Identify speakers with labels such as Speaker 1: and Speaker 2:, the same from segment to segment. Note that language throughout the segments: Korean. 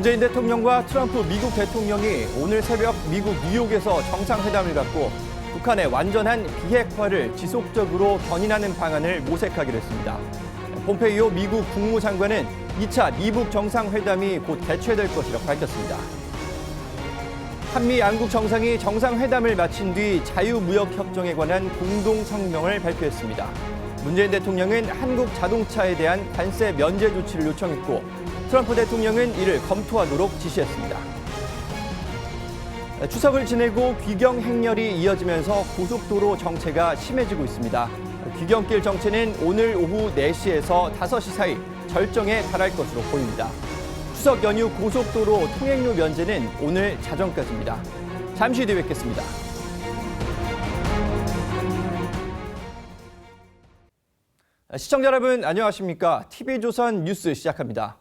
Speaker 1: 문재인 대통령과 트럼프 미국 대통령이 오늘 새벽 미국 뉴욕에서 정상회담을 갖고 북한의 완전한 비핵화를 지속적으로 견인하는 방안을 모색하기로 했습니다. 폼페이오 미국 국무장관은 2차 미북 정상회담이 곧 개최될 것이라고 밝혔습니다. 한미 양국 정상이 정상회담을 마친 뒤 자유무역협정에 관한 공동성명을 발표했습니다. 문재인 대통령은 한국 자동차에 대한 관세 면제 조치를 요청했고 트럼프 대통령은 이를 검토하도록 지시했습니다. 추석을 지내고 귀경 행렬이 이어지면서 고속도로 정체가 심해지고 있습니다. 귀경길 정체는 오늘 오후 4시에서 5시 사이 절정에 달할 것으로 보입니다. 추석 연휴 고속도로 통행료 면제는 오늘 자정까지입니다. 잠시 뒤에 뵙겠습니다. 시청자 여러분 안녕하십니까? TV조선 뉴스 시작합니다.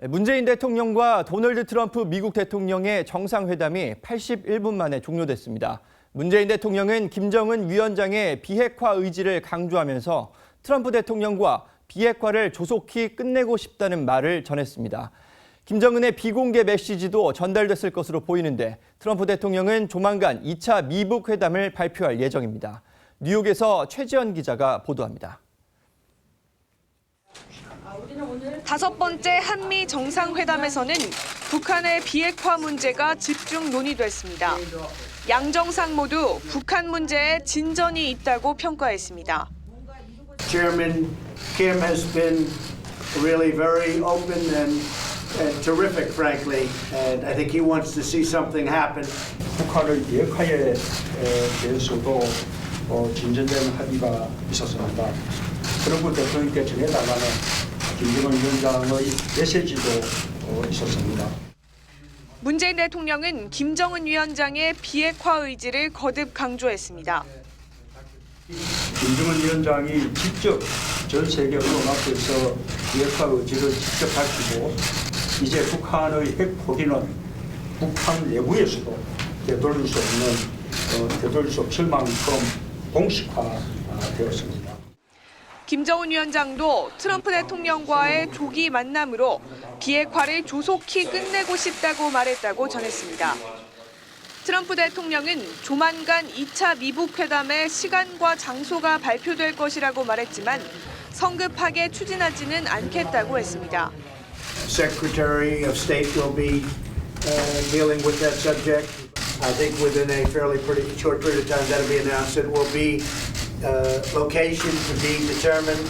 Speaker 1: 문재인 대통령과 도널드 트럼프 미국 대통령의 정상회담이 81분 만에 종료됐습니다. 문재인 대통령은 김정은 위원장의 비핵화 의지를 강조하면서 트럼프 대통령과 비핵화를 조속히 끝내고 싶다는 말을 전했습니다. 김정은의 비공개 메시지도 전달됐을 것으로 보이는데 트럼프 대통령은 조만간 2차 미북 회담을 발표할 예정입니다. 뉴욕에서 최지연 기자가 보도합니다.
Speaker 2: 다섯 번째 한미 정상회담에서는 북한의 비핵화 문제가 집중 논의됐습니다. 양 정상 모두 북한 문제에 진전이 있다고 평가했습니다.
Speaker 3: Chairman Kim has been really very open and terrific, frankly, and I think he wants to see something happen.
Speaker 4: 북한의 비핵화에 대해서도 진전된 합의가 있었습니다. 트럼프 대통령께 전해달라는 김정은 위원장의 메시지도 있었습니다.
Speaker 2: 문재인 대통령은 김정은 위원장의 비핵화 의지를 거듭 강조했습니다.
Speaker 4: 김정은 위원장이 직접 전 세계 언론 앞에서 비핵화 의지를 직접 밝히고 이제 북한의 핵 포기는 북한 내부에서도 되돌릴 수 없을 만큼 공식화되었습니다.
Speaker 2: 김정은 위원장도 트럼프 대통령과의 조기 만남으로 비핵화를 조속히 끝내고 싶다고 말했다고 전했습니다. 트럼프 대통령은 조만간 2차 미북 회담의 시간과 장소가 발표될 것이라고 말했지만 성급하게 추진하지는 않겠다고 했습니다.
Speaker 3: Secretary of State will be dealing with that subject. I think within a fairly pretty short period of time that'll be announced. It will be location to be determined.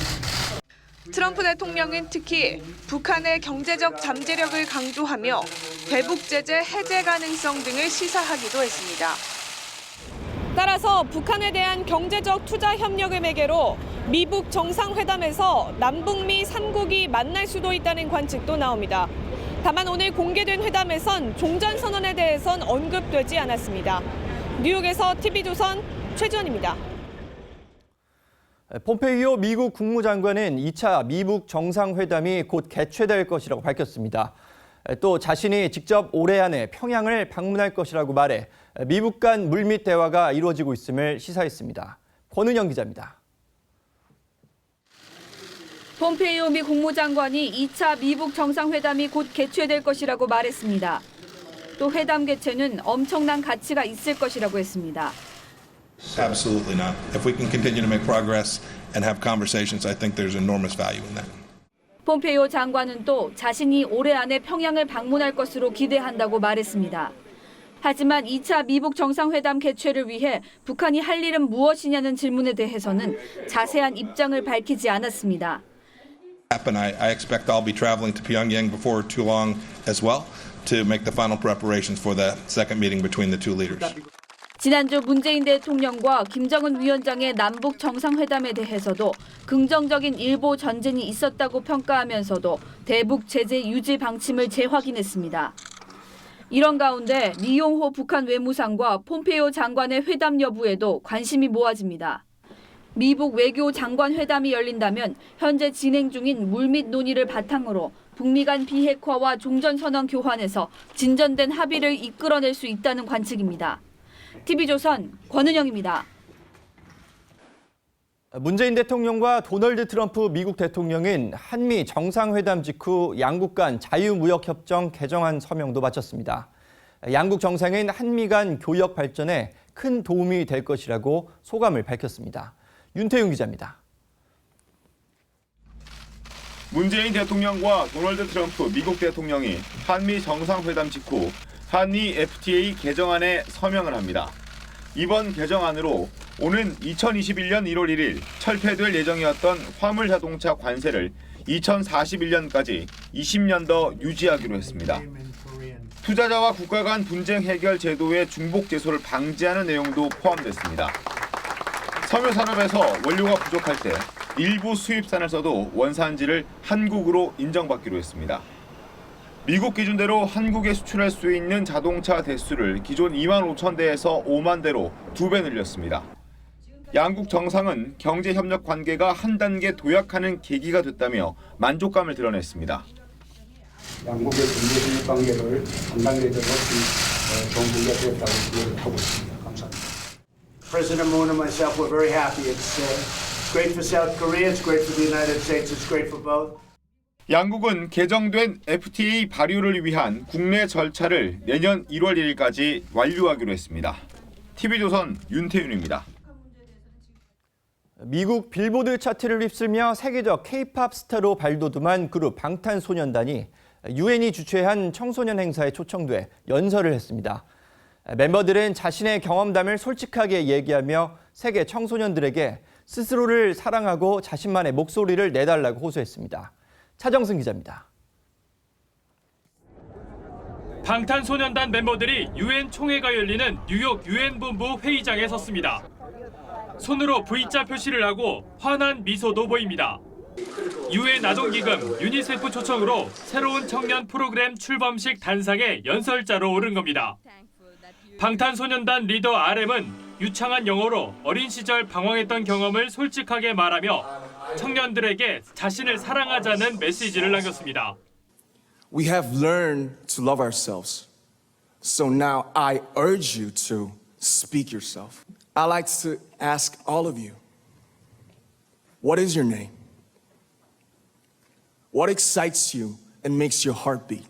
Speaker 2: 트럼프 대통령은 특히 북한의 경제적 잠재력을 강조하며 대북 제재 해제 가능성 등을 시사하기도 했습니다. 따라서 북한에 대한 경제적 투자 협력을 매개로 미북 정상회담에서 남북미 3국이 만날 수도 있다는 관측도 나옵니다. 다만 오늘 공개된 회담에선 종전선언에 대해선 언급되지 않았습니다. 뉴욕에서 TV조선 최지연입니다.
Speaker 1: 폼페이오 미국 국무장관은 2차 미북 정상회담이 곧 개최될 것이라고 밝혔습니다. 또 자신이 직접 올해 안에 평양을 방문할 것이라고 말해 미북 간 물밑 대화가 이루어지고 있음을 시사했습니다. 권은영 기자입니다.
Speaker 5: 폼페이오 미 국무장관이 2차 미북 정상회담이 곧 개최될 것이라고 말했습니다. 또 회담 개최는 엄청난 가치가 있을 것이라고 했습니다.
Speaker 6: Absolutely not. If we can continue to make progress and have conversations, I think there's enormous value in that.
Speaker 5: 폼페이오 장관은 또 자신이 올해 안에 평양을 방문할 것으로 기대한다고 말했습니다. 하지만 2차 미북 정상회담 개최를 위해 북한이 할 일은 무엇이냐는 질문에 대해서는 자세한 입장을 밝히지 않았습니다.
Speaker 6: I expect I'll be traveling to Pyongyang before too long as well to make the final preparations for the second meeting between the two leaders.
Speaker 5: 지난주 문재인 대통령과 김정은 위원장의 남북 정상회담에 대해서도 긍정적인 일보 전진이 있었다고 평가하면서도 대북 제재 유지 방침을 재확인했습니다. 이런 가운데 리용호 북한 외무상과 폼페이오 장관의 회담 여부에도 관심이 모아집니다. 미북 외교 장관 회담이 열린다면 현재 진행 중인 물밑 논의를 바탕으로 북미 간 비핵화와 종전선언 교환에서 진전된 합의를 이끌어낼 수 있다는 관측입니다. TV조선 권은영입니다.
Speaker 1: 문재인 대통령과 도널드 트럼프 미국 대통령은 한미 정상회담 직후 양국 간 자유무역협정 개정안 서명도 마쳤습니다. 양국 정상은 한미 간 교역 발전에 큰 도움이 될 것이라고 소감을 밝혔습니다. 윤태윤 기자입니다.
Speaker 7: 문재인 대통령과 도널드 트럼프 미국 대통령이 한미 정상회담 직후 한미 FTA 개정안에 서명을 합니다. 이번 개정안으로 오는 2021년 1월 1일 철폐될 예정이었던 화물 자동차 관세를 2041년까지 20년 더 유지하기로 했습니다. 투자자와 국가 간 분쟁 해결 제도의 중복 제소를 방지하는 내용도 포함됐습니다. 섬유 산업에서 원료가 부족할 때 일부 수입산을 써도 원산지를 한국으로 인정받기로 했습니다. 미국 기준대로 한국에 수출할 수 있는 자동차 대수를 기존 2만 5천 대에서 5만 대로 2배 늘렸습니다. 양국 정상은 경제협력 관계가 한 단계 도약하는 계기가 됐다며 만족감을 드러냈습니다.
Speaker 4: 양국의 경제협력 관계를 한 단계 더 높인 좋은 계기가 되었다고 생각을 하고 있습니다. 감사합니다.
Speaker 3: President Moon and myself were very happy. It's great for South Korea, it's great for the United States, it's great for both.
Speaker 7: 양국은 개정된 FTA 발효를 위한 국내 절차를 내년 1월 1일까지 완료하기로 했습니다. TV조선 윤태윤입니다.
Speaker 1: 미국 빌보드 차트를 휩쓸며 세계적 K-팝 스타로 발돋움한 그룹 방탄소년단이 유엔이 주최한 청소년 행사에 초청돼 연설을 했습니다. 멤버들은 자신의 경험담을 솔직하게 얘기하며 세계 청소년들에게 스스로를 사랑하고 자신만의 목소리를 내달라고 호소했습니다. 차정승 기자입니다.
Speaker 8: 방탄소년단 멤버들이 유엔 총회가 열리는 뉴욕 유엔 본부 회의장에 섰습니다. 손으로 V자 표시를 하고 환한 미소도 보입니다. 유엔 아동기금 유니세프 초청으로 새로운 청년 프로그램 출범식 단상에 연설자로 오른 겁니다. 방탄소년단 리더 RM은 유창한 영어로 어린 시절 방황했던 경험을 솔직하게 말하며 청년들에게 자신을 사랑하자는 메시지를 남겼습니다.
Speaker 9: We have learned to love ourselves. So now I urge you to speak yourself. I like to ask all of you, what is your name? What excites you and makes your heart beat?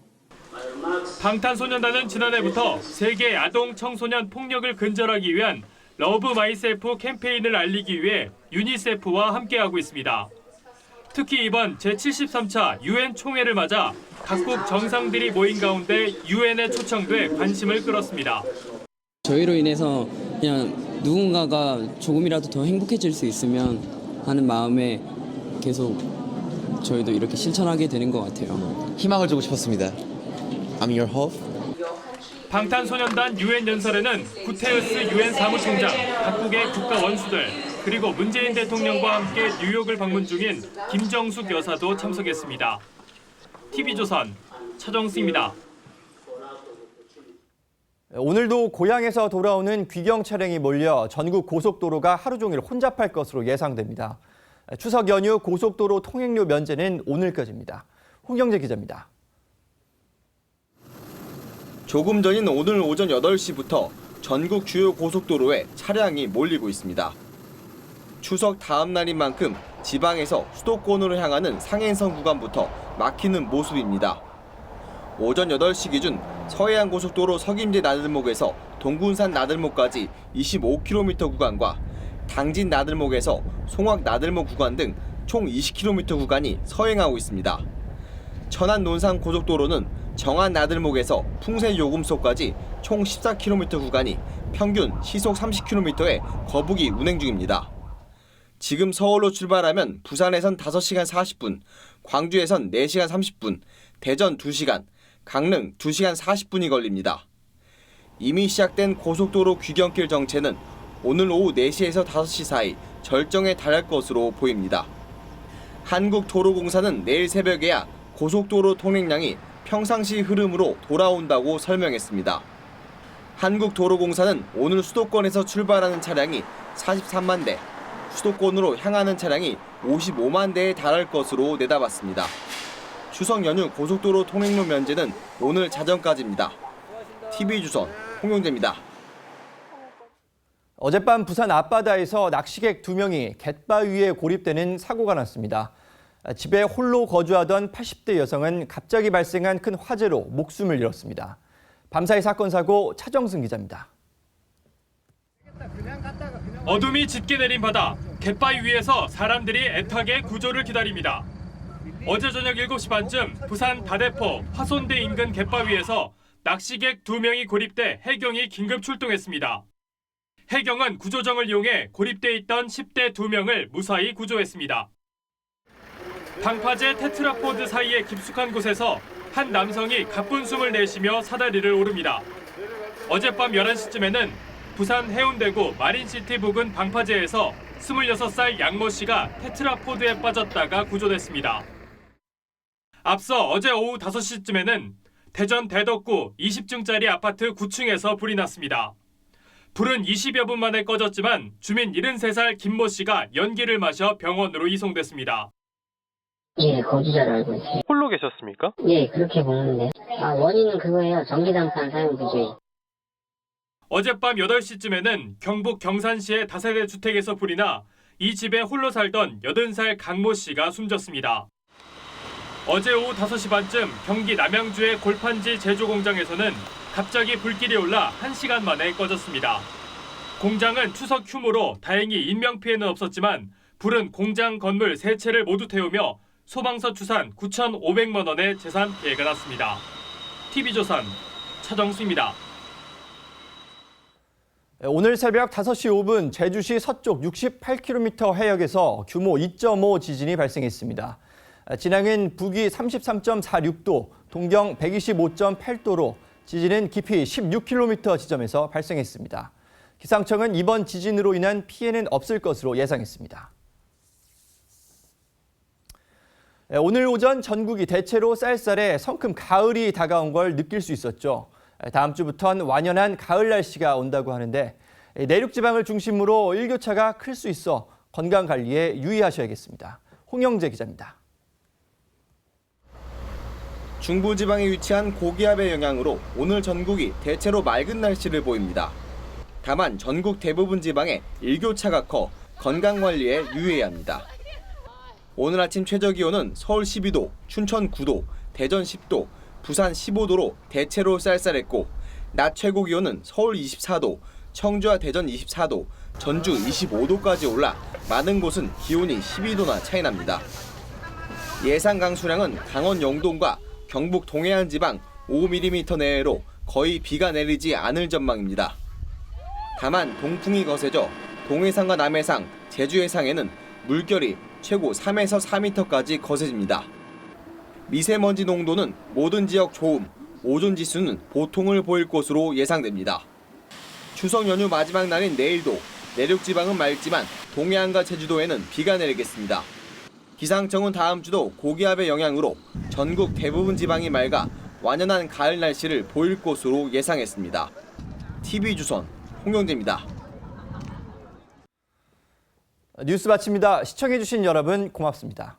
Speaker 8: 방탄소년단은 지난해부터 세계 아동 청소년 폭력을 근절하기 위한 러브 마이셀프 캠페인을 알리기 위해 유니세프와 함께하고 있습니다. 특히 이번 제73차 유엔 총회를 맞아 각국 정상들이 모인 가운데 유엔에 초청돼 관심을 끌었습니다.
Speaker 10: 저희로 인해서 그냥 누군가가 조금이라도 더 행복해질 수 있으면 하는 마음에 계속 저희도 이렇게 실천하게 되는 것 같아요.
Speaker 11: 희망을 주고 싶었습니다. I'm your hope.
Speaker 8: 방탄소년단 유엔 연설에는 구테르스 유엔 사무총장, 각국의 국가 원수들, 그리고 문재인 대통령과 함께 뉴욕을 방문 중인 김정숙 여사도 참석했습니다. TV조선 차정수입니다.
Speaker 1: 오늘도 고향에서 돌아오는 귀경 차량이 몰려 전국 고속도로가 하루 종일 혼잡할 것으로 예상됩니다. 추석 연휴 고속도로 통행료 면제는 오늘까지입니다. 홍경재 기자입니다.
Speaker 12: 조금 전인 오늘 오전 8시부터 전국 주요 고속도로에 차량이 몰리고 있습니다. 추석 다음 날인 만큼 지방에서 수도권으로 향하는 상행선 구간부터 막히는 모습입니다. 오전 8시 기준 서해안고속도로 석임제 나들목에서 동군산 나들목까지 25km 구간과 당진 나들목에서 송악 나들목 구간 등 총 20km 구간이 서행하고 있습니다. 천안 논산 고속도로는 정안 나들목에서 풍새 요금소까지 총 14km 구간이 평균 시속 30km의 거북이 운행 중입니다. 지금 서울로 출발하면 부산에선 5시간 40분, 광주에선 4시간 30분, 대전 2시간, 강릉 2시간 40분이 걸립니다. 이미 시작된 고속도로 귀경길 정체는 오늘 오후 4시에서 5시 사이 절정에 달할 것으로 보입니다. 한국도로공사는 내일 새벽에야 고속도로 통행량이 평상시 흐름으로 돌아온다고 설명했습니다. 한국도로공사는 오늘 수도권에서 출발하는 차량이 43만 대, 수도권으로 향하는 차량이 55만 대에 달할 것으로 내다봤습니다. 추석 연휴 고속도로 통행료 면제는 오늘 자정까지입니다. TV조선 홍용재입니다.
Speaker 1: 어젯밤 부산 앞바다에서 낚시객 2명이 갯바위에 고립되는 사고가 났습니다. 집에 홀로 거주하던 80대 여성은 갑자기 발생한 큰 화재로 목숨을 잃었습니다. 밤사이 사건 사고 차정승 기자입니다.
Speaker 8: 어둠이 짙게 내린 바다, 갯바위 위에서 사람들이 애타게 구조를 기다립니다. 어제 저녁 7시 반쯤 부산 다대포 화손대 인근 갯바위에서 낚시객 2명이 고립돼 해경이 긴급 출동했습니다. 해경은 구조정을 이용해 고립돼 있던 10대 2명을 무사히 구조했습니다. 방파제 테트라포드 사이에 깊숙한 곳에서 한 남성이 가쁜 숨을 내쉬며 사다리를 오릅니다. 어젯밤 11시쯤에는 부산 해운대구 마린시티 부근 방파제에서 26살 양모 씨가 테트라포드에 빠졌다가 구조됐습니다. 앞서 어제 오후 5시쯤에는 대전 대덕구 20층짜리 아파트 9층에서 불이 났습니다. 불은 20여 분 만에 꺼졌지만 주민 73살 김모 씨가 연기를 마셔 병원으로 이송됐습니다.
Speaker 13: 예, 거주자로 알고 있어요.
Speaker 8: 홀로 계셨습니까?
Speaker 13: 예, 그렇게 보는데. 원인은 그거예요. 전기장판 사용 부재.
Speaker 8: 어젯밤 8시쯤에는 경북 경산시의 다세대 주택에서 불이 나 이 집에 홀로 살던 80살 강모 씨가 숨졌습니다. 어제 오후 5시 반쯤 경기 남양주의 골판지 제조 공장에서는 갑자기 불길이 올라 1시간 만에 꺼졌습니다. 공장은 추석 휴무로 다행히 인명피해는 없었지만 불은 공장 건물 3채를 모두 태우며 소방서 추산 9,500만 원의 재산 피해가 났습니다. TV조선 차정수입니다.
Speaker 1: 오늘 새벽 5시 5분 제주시 서쪽 68km 해역에서 규모 2.5 지진이 발생했습니다. 진앙은 북위 33.46도, 동경 125.8도로 지진은 깊이 16km 지점에서 발생했습니다. 기상청은 이번 지진으로 인한 피해는 없을 것으로 예상했습니다. 오늘 오전 전국이 대체로 쌀쌀해 성큼 가을이 다가온 걸 느낄 수 있었죠. 다음 주부터는 완연한 가을 날씨가 온다고 하는데 내륙 지방을 중심으로 일교차가 클 수 있어 건강 관리에 유의하셔야겠습니다. 홍영재 기자입니다.
Speaker 12: 중부지방에 위치한 고기압의 영향으로 오늘 전국이 대체로 맑은 날씨를 보입니다. 다만 전국 대부분 지방에 일교차가 커 건강 관리에 유의해야 합니다. 오늘 아침 최저기온은 서울 12도, 춘천 9도, 대전 10도, 부산 15도로 대체로 쌀쌀했고 낮 최고 기온은 서울 24도, 청주와 대전 24도, 전주 25도까지 올라 많은 곳은 기온이 12도나 차이 납니다. 예상 강수량은 강원 영동과 경북 동해안 지방 5mm 내외로 거의 비가 내리지 않을 전망입니다. 다만 동풍이 거세져 동해상과 남해상, 제주 해상에는 물결이 최고 3에서 4m까지 거세집니다. 미세먼지 농도는 모든 지역 좋음, 오존 지수는 보통을 보일 것으로 예상됩니다. 추석 연휴 마지막 날인 내일도 내륙 지방은 맑지만 동해안과 제주도에는 비가 내리겠습니다. 기상청은 다음 주도 고기압의 영향으로 전국 대부분 지방이 맑아 완연한 가을 날씨를 보일 것으로 예상했습니다. TV조선 홍영재입니다.
Speaker 1: 뉴스 마칩니다. 시청해주신 여러분 고맙습니다.